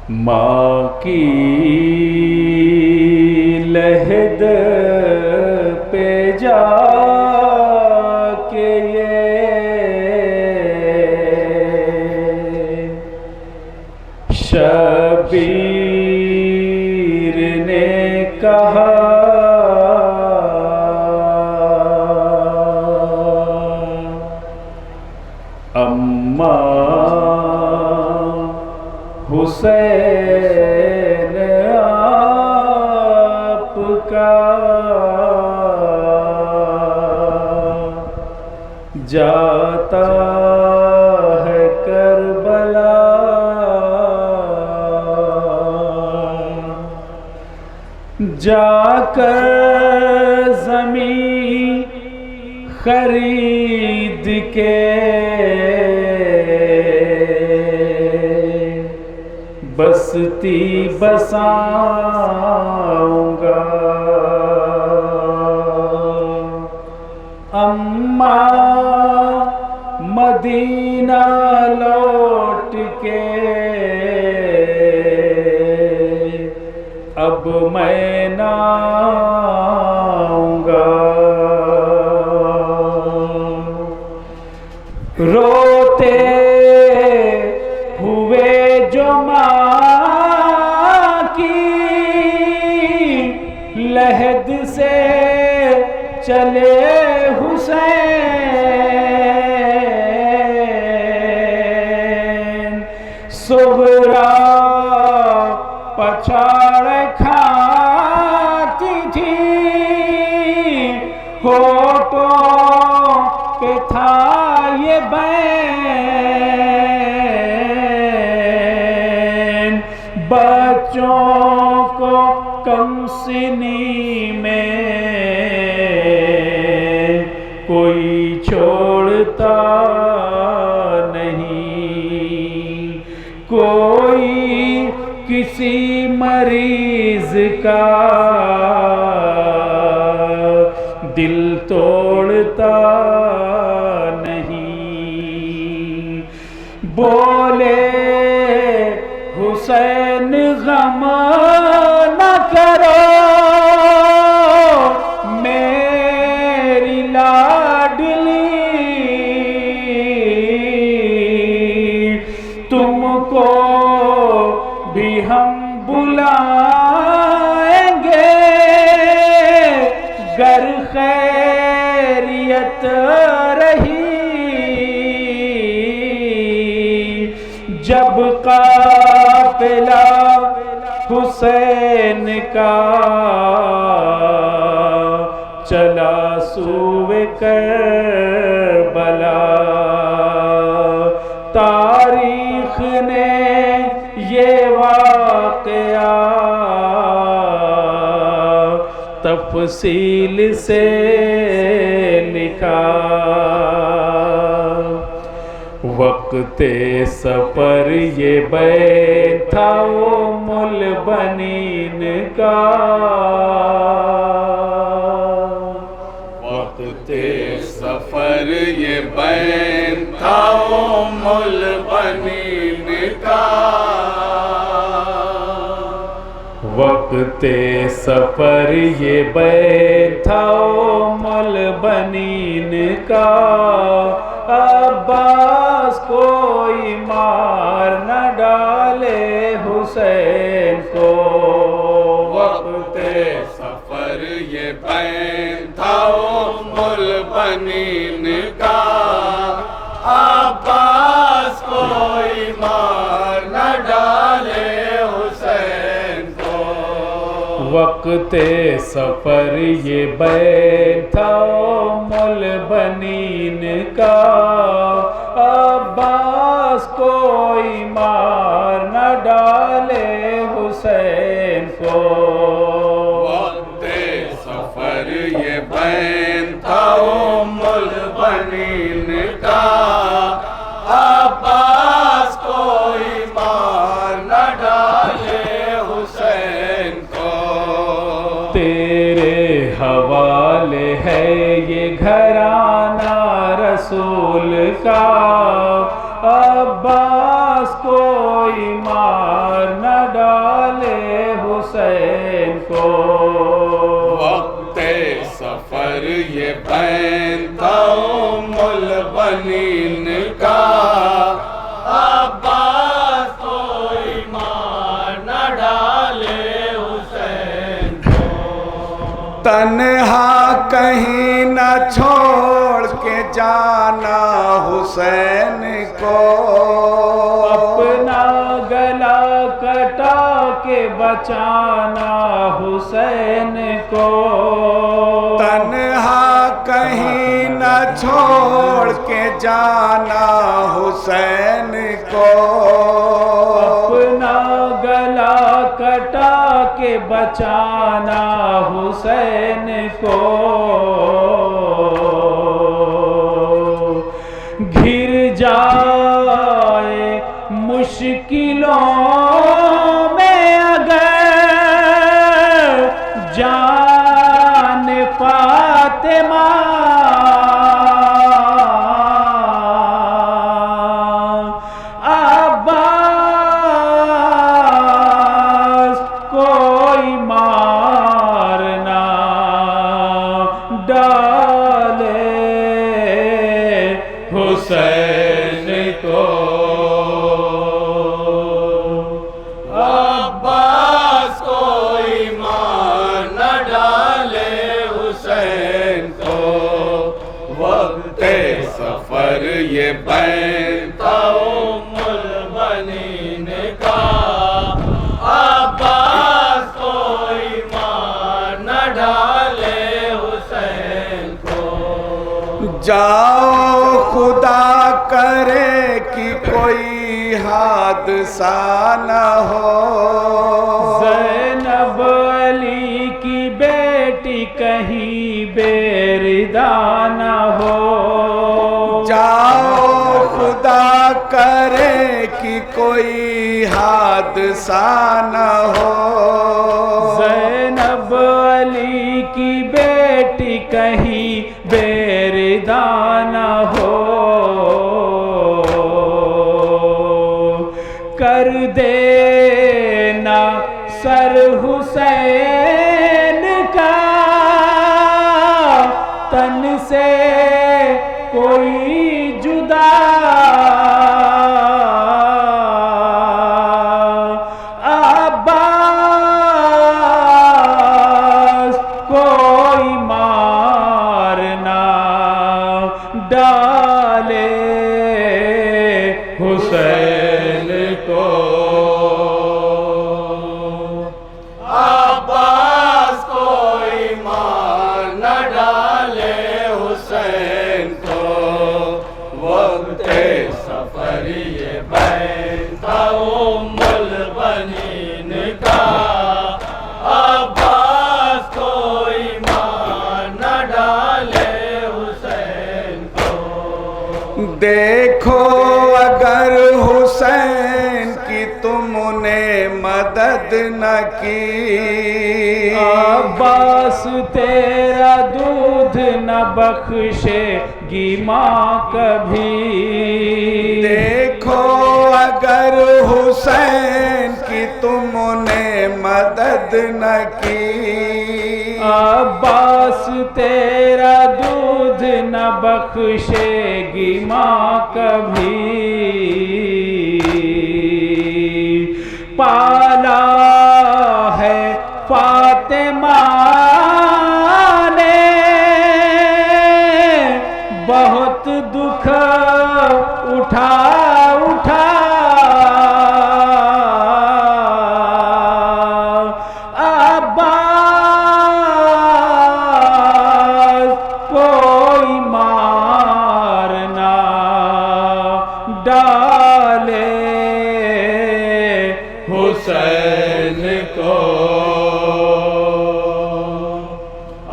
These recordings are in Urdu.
ماں کی لحد پہ جا کے یہ شبیر نے کہا حسین آپ کا جاتا ہے کربلا، جا کر زمین خرید کے بستی بساؤں گا، اماں مدینہ لوٹ کے اب میں نہ آؤں گا، روتے ہوئے جو ماں کی لحد سے چلے حسین، صغرا پچھاڑ کھاتی تھی، ہونٹوں پہ تھا یہ بین، بچوں کو کم سنی میں کوئی چھوڑتا نہیں، کوئی کسی مریض کا دل توڑتا نہیں، بولے حسین غم نہ کرو میری لاڈلی، تم کو بھی ہم بلائیں گے گر خیریت رہی، جب قافلہ حسین کا چلا سوئے کربلا، تاریخ نے یہ واقعہ تفصیل سے لکھا، وقت سفر یہ بیت تھا ام البنین کا، وقت سفر یہ بیت تھا ام البنین کا، وقت سفر یہ بیت تھا ام البنین کا، عباس کوئی مار نہ ڈالے حسین کو، وقت سفر یہ بیت تھا ام البنین کا، عباس کوئی مار نہ ڈالے حسین کو، وقت سفر یہ بیت تھا ام البنین کا، عباس کوئی مار نہ ڈالے حسین کو، وقت سفر یہ بیت تھا ام البنین کا، عباس کوئی مار نہ ڈالے حسین کو، تیرے حوالے ہے یہ گھرانہ رسول کا، عباس کوئی مار نہ حسین کو وقت سفر یہ بین تھا ام البنین کا عباس کو ایمان نہ ڈالے حسین کو تنہا کہیں نہ چھوڑ کے جانا حسین کو اپنا گلا کٹا کے بچانا حسین کو تنہا کہیں نہ چھوڑ کے جانا حسین کو اپنا گلا کٹا کے بچانا حسین کو گھر جائے مشکلوں میں اگر جان فاطمہ عباس کوئی مارنا ڈالے حسین کو عباس کو ایمان نہ ڈالے حسین کو وقت سفر یہ بین تھا ام البنین کا عباس کو ایمان نہ ڈالے حسین کو جاؤ خدا کرے کہ کوئی حادثہ نہ ہو زینب علی کی بیٹی کہیں بے ردا نہ ہو جاؤ خدا کرے کہ کوئی حادثہ نہ ہو زینب علی کی بیٹی کہیں بے ردا نہ ہو کر دینا سر حسین کا تن سے کوئی جدا عباس کوئی مارنا ڈالے حسین کو عباس کو ایمان نہ ڈالے حسین کو وقت سفر یہ بین تھا ام البنین کا عباس کو ایمان نہ ڈالے حسین کو دیکھو اگر حسین کی تم نے مدد نہ کی عباس تیرا دودھ نہ بخشے گی ماں کبھی دیکھو اگر حسین کی تم نے مدد نہ کی عباس تیرا دودھ نہ بخشے گی ماں کبھی پالا ہے فاطمہ نے بہت دکھ اٹھا اٹھا کوئی مارنا ڈالے حسین کو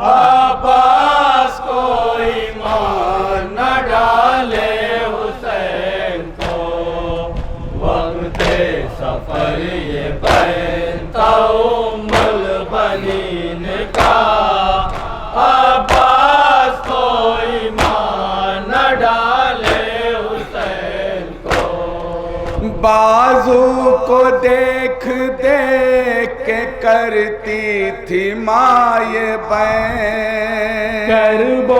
عباس کو ایمان نہ ڈالے حسین کو وقت سفر یہ بین تھا ام البنین کا عباس کو ایمان نہ ڈالے حسین کو بازو کو دیکھ دیکھ کے کرتی تھی مائے بین، کرب و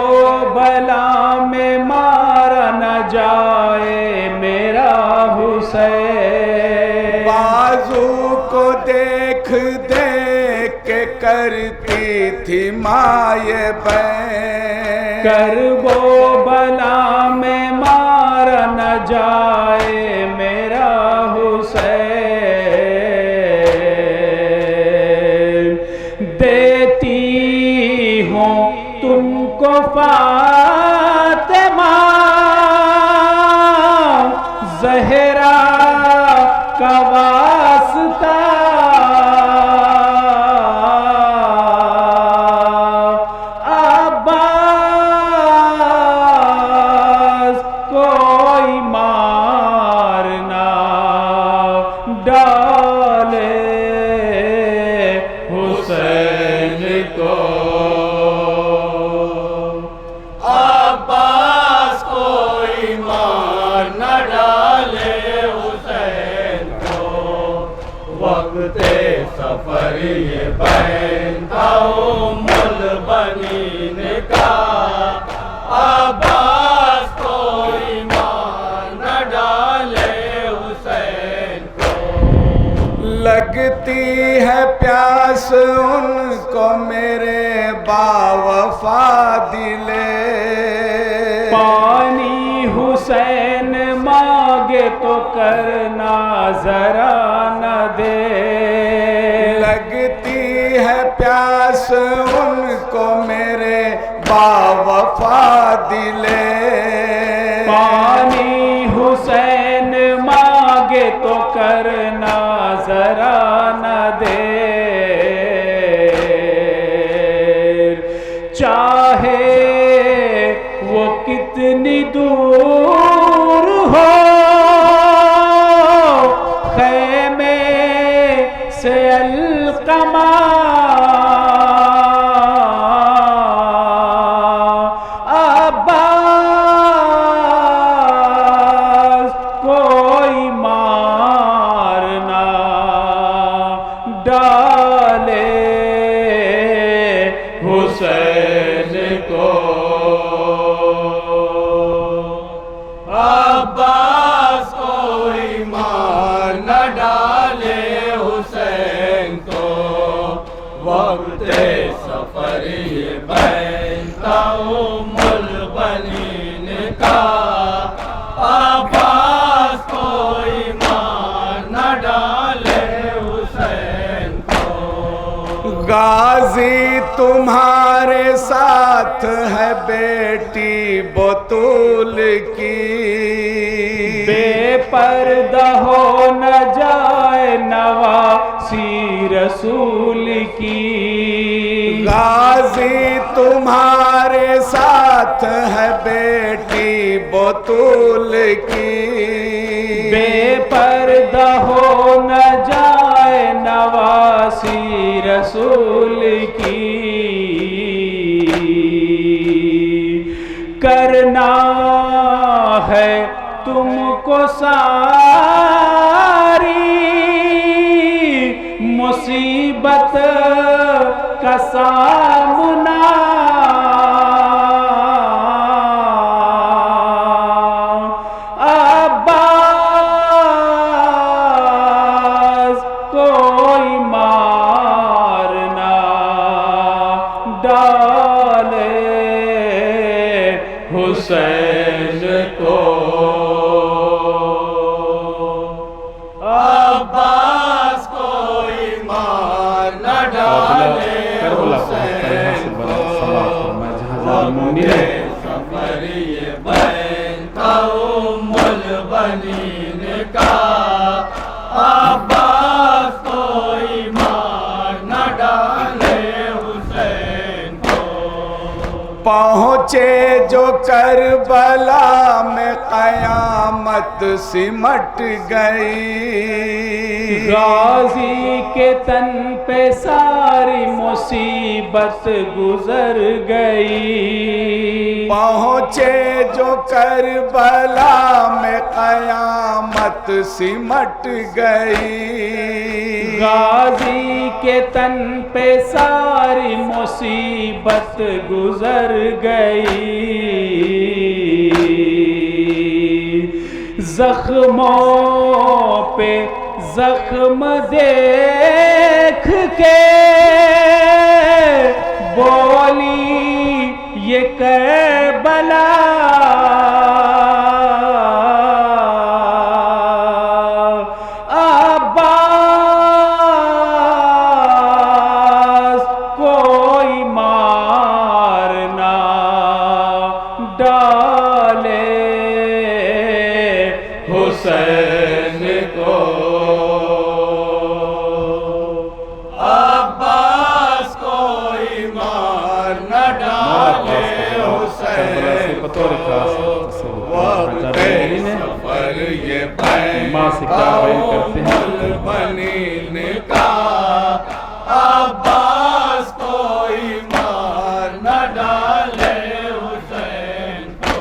بلا میں مارا نہ جائے میرا حسین، بازو کو دیکھ دیکھ کے کرتی تھی مائے بین، کرب و بلا میں مارا نہ جائے میرا حسین، دیتی ہوں تم کو فاطمہ زہرا کا واسطہ، عباس کوئی مارنا ڈالے حسین کو، عباس کوئی مار نہ ڈالے حسین کو، وقت سفر یہ بین تھا ام البنین کا، عباس کوئی مار نہ ڈالے حسین کو، لگتی ہے پیاس ان کو میرے باوفا دلے، پانی حسین مانگے تو کرنا ذرا نہ دے، لگتی ہے پیاس ان کو میرے باوفا دلے، پانی حسین مانگے تو کرنا ذرا نہ دے، چاہے وہ کتنی دور ہو خیمے سے القمہ، عباس کوئی مارنا ڈالے حسین کو، عباس کوئی مار نہ ڈالے حسین کو، وقت سفر یہ بین تھا ام البنین کا، عباس کوئی مار نہ ڈالے حسین کو، غازی تمہارے ساتھ ہے بیٹی بطول کی، بے پردہ ہو نہ جائے نواسی رسول کی، غازی تمہارے ساتھ ہے بیٹی بطول کی، بے پردہ ہو نہ جائے نواسی رسول کی، کرنا ہے تم کو ساری مصیبت کا سامنا، عباس کوئی مارنا ڈالے حسین کو، عباس کوئی مار نہ ڈالے حسین کو، وقت سفر یہ بین تھا ام البنین کا، عباس کوئی مار نہ ڈالے حسین کو، پہنچ پہنچے جو کربلا میں قیامت سمٹ گئی غازی کے تن پہ ساری مصیبت گزر گئی پہنچے جو کربلا میں قیامت سمٹ گئی غازی کے تن پہ ساری مصیبت گزر گئی زخموں پہ زخم دیکھ کے بولی یہ کربلا عباس کوئی مار نہ ڈالے حسین کو عباس کوئی مار نہ ڈالے حسین کو وقت سفر یہ بنین کا عباس کوئی مار نہ ڈالے حسین کو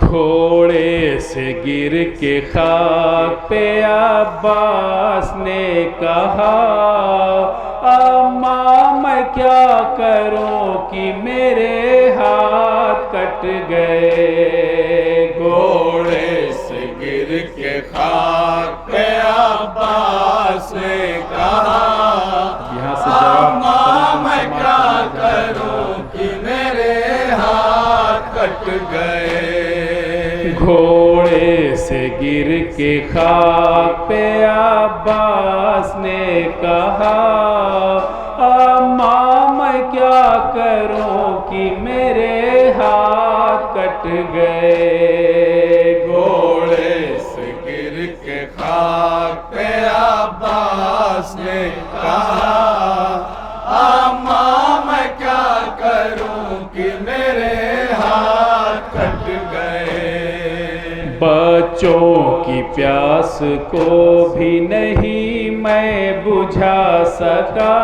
گھوڑے سے گر کے خاک پہ عباس نے کہا اماں میں کیا کروں کہ میرے ہاتھ کٹ گئے گھوڑے سے گر کے خاک پہ عباس نے کہا یہاں سے اماں میں کیا کروں کہ میرے ہاتھ کٹ گئے گھوڑے سے گر کے خاک پہ عباس نے کہا اماں میں کیا کروں کہ میرے ہاتھ کٹ گئے گھوڑے سے گر کے خاک پہ عباس نے کہا اماں میں کیا کروں کہ میرے ہاتھ کٹ گئے بچوں کی پیاس کو بھی نہیں میں بجھا سکا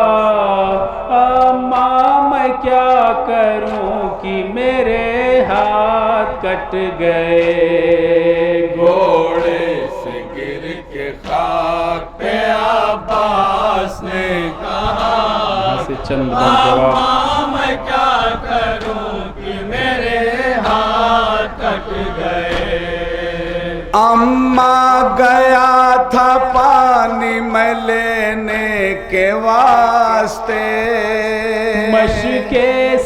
اماں میں کیا کروں کہ میرے ہاتھ کٹ گئے گھوڑے سے گر کے خاک پہ عباس نے کہا یہاں سے چند جواب اماں میں کیا کروں کہ میرے ہاتھ کٹ گئے اماں گیا تھا پانی میں لینے کے واسطے مشق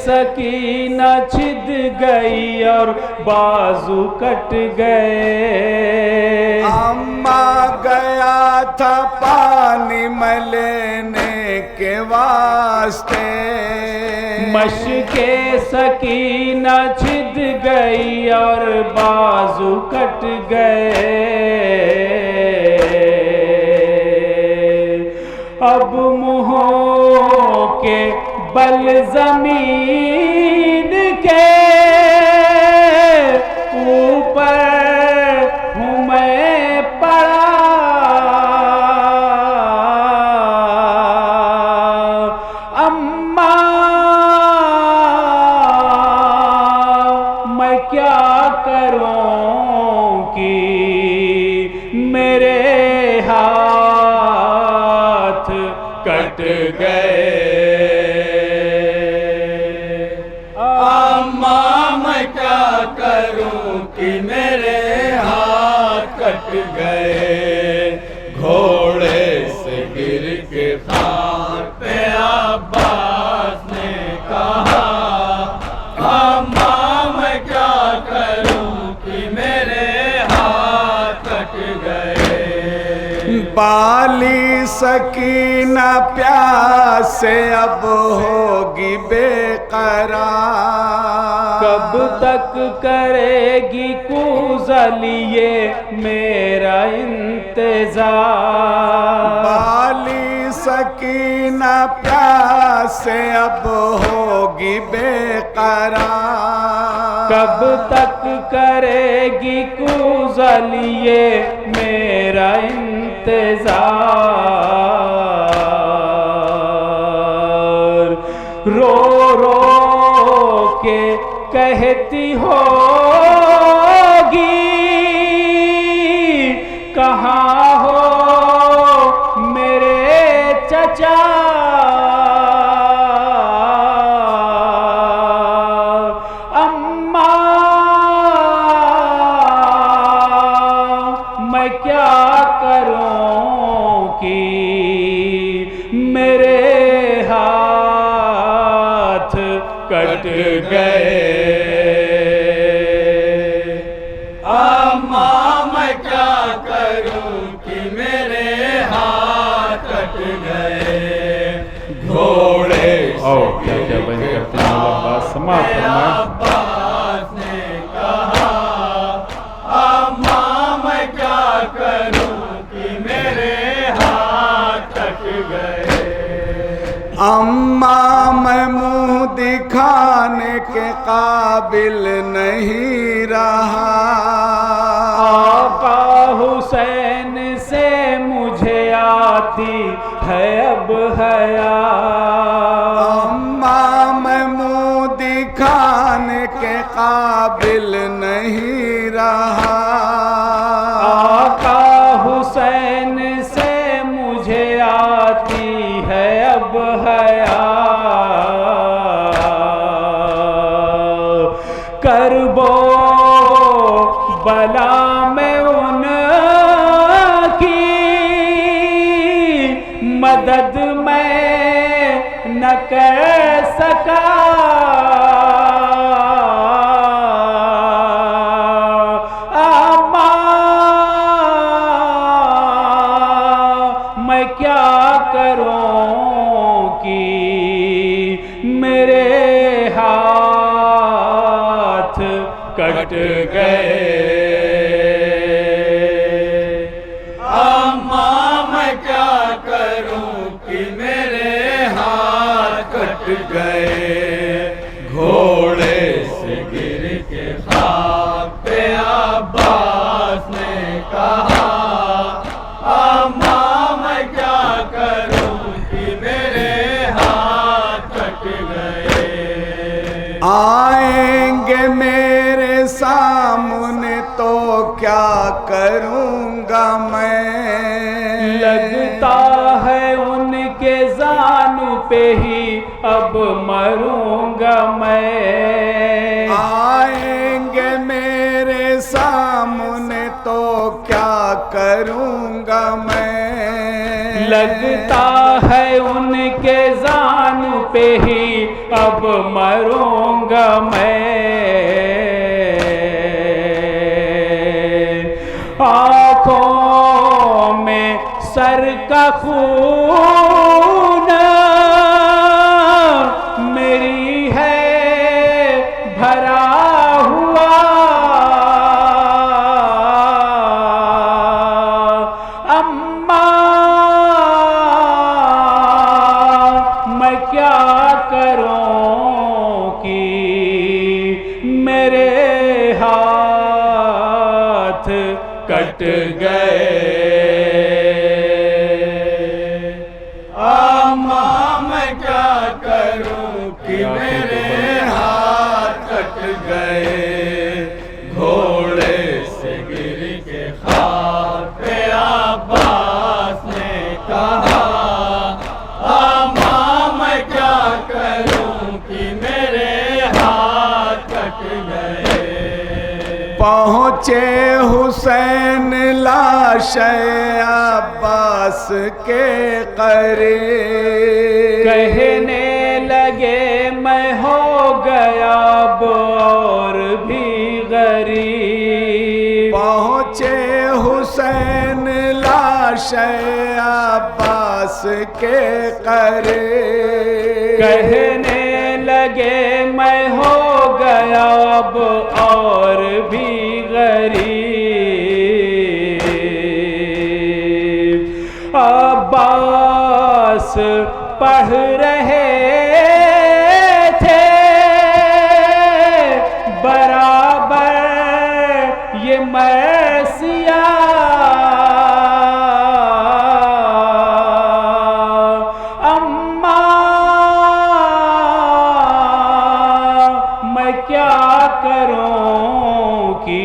سکینہ چھد گئی اور بازو کٹ گئے اماں گیا تھا پانی میں لینے کے واسطے مشق سکینہ چھد گئی اور بازو کٹ گئے اب منہوں کے بل زمین کے اوپر ہوں میں پڑا میں کیا کروں کہ میرے ہاتھ کٹ گئے اماں میں کیا کروں کہ میرے ہاتھ کٹ گئے گھوڑے سے گر کے خاک پہ عباس نے کہا اماں میں کیا کروں کہ میرے ہاتھ کٹ گئے بالی سکینہ پیاس سے اب ہوگی بے قرار کب تک کرے گی کوزل یہ میرا انتظار بالی سکینہ پیاس سے اب ہوگی بے قرار کب تک کرے گی کوزل یہ میرا انتظار رو رو کے کہتی ہوگی کہاں ہو میرے چچا میں کیا کروں کہ میرے ہاتھ کٹ گئے اماں میں کیا کروں کہ میرے ہاتھ کٹ گئے گھوڑے کیا کیا بند کرتے ہیں بات سماعت فرمائیں عباس نے کہا اماں میں کیا کروں کہ میرے ہاتھ کٹ گئے اماں میں منہ دکھانے کے قابل نہیں رہا آقا حسین سے مجھے آتی ہے اب حیا اماں میں منہ دکھانے کے قابل نہیں رہا آقا حسین سے مجھے آتی ہے اب حیا کربو بلا میں ان کی مدد میں نہ کر سکا میں کیا کروں کہ میرے ہاتھ کٹ گئے اماں میں کیا کروں کہ میرے ہاتھ کٹ گئے گھوڑے سے گر کے خاک پہ عباس نے کہا اماں میں کیا کروں کہ میرے ہاتھ کٹ گئے آئیں گے میرے سامنے تو کیا کروں گا میں لگتا ہے ان کے زانو پہ ہی اب مروں گا میں آئیں گے میرے سامنے تو کیا کروں گا میں لگتا ہے ان کے زانو پہ ہی اب مروں گا میں آنکھوں میں سر کا خون میری ہے بھرا ہوا میں کیا کروں کہ میرے ہاتھ کٹ گئے اماں میں کیا کروں کہ میرے ہاتھ کٹ گئے گھوڑے سے گر کے خاک پہ عباس نے کہا اماں میں کیا کروں کہ میرے ہاتھ کٹ گئے پہنچے حسین لاش عباس کے قریب کہنے لگے میں ہو گیا اب اور بھی غریب پہنچے حسین لاش عباس کے قریب کہنے لگے میں ہو گیا اب اور بھی غریب عباس عباس پڑھ رہے تھے برابر یہ مرثیہ، اماں میں کیا کروں کہ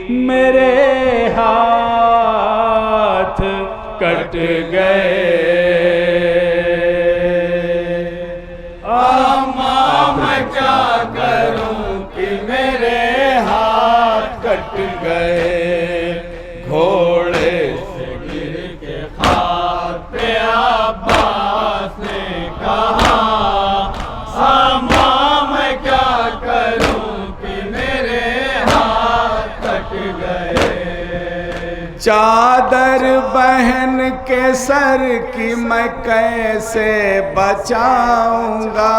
میرے ہاتھ کٹ گئے، اماں میں کیا کروں کہ میرے ہاتھ کٹ گئے، گھوڑے سے گر کے خاک پہ عباس نے کہا، اماں میں کیا کروں کہ میرے ہاتھ کٹ گئے، چادر بہن کے سر کی میں کیسے بچاؤں گا،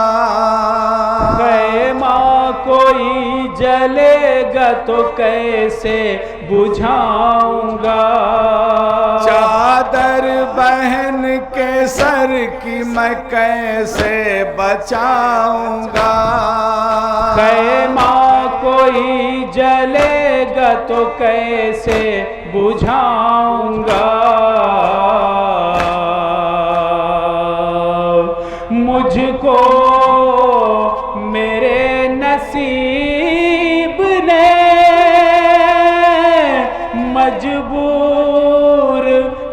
خیمہ کوئی جلے گا تو کیسے بجھاؤں گا، چادر بہن کے سر کی میں کیسے بچاؤں گا، خیمہ کوئی جلے گا تو کیسے بجھاؤں گا، مجھ کو میرے نصیب نے مجبور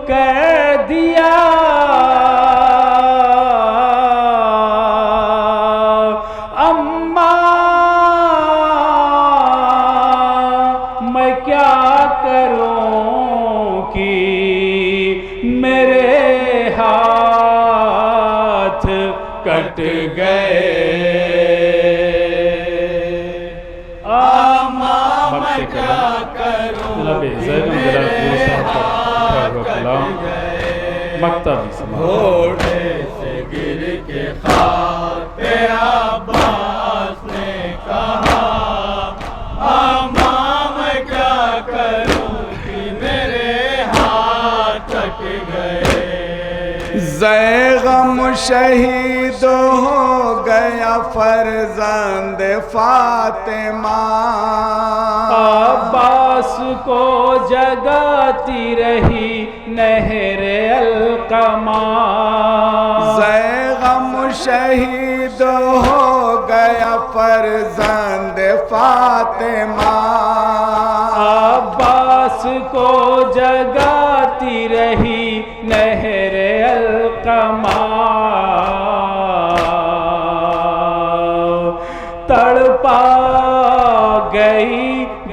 کر دیا، میں کیا کروں کہ میرے ہاتھ کٹ گئے، اماں میں کیا کروں کہ میرے ہاتھ کٹ گئے، مکتب گھوڑے سے گر کے خاک پہ عباس نے کہا، اماں میں کیا کروں کہ میرے ہاتھ کٹ گئے، غم شہید ہو گیا فرزند فاطمہ، عباس کو جگاتی رہی نہر القمہ، غم شہید ہو گیا فرزند فاطمہ، عباس کو جگاتی رہی نہر القمہ، تڑپا گئی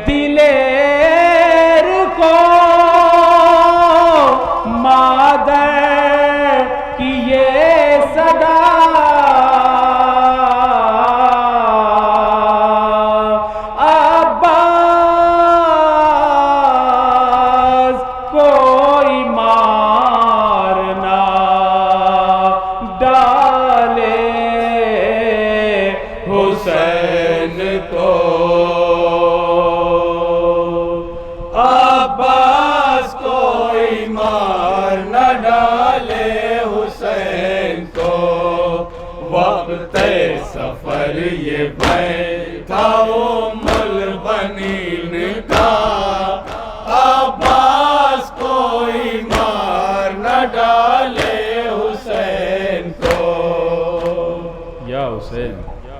دلیر کو مادر کی یہ صدا، عباس کوئی مارنا ڈالے حسین کو، عباس کوئی مار نہ ڈالے حسین کو، وقت سفر یہ بیٹھا ام البنین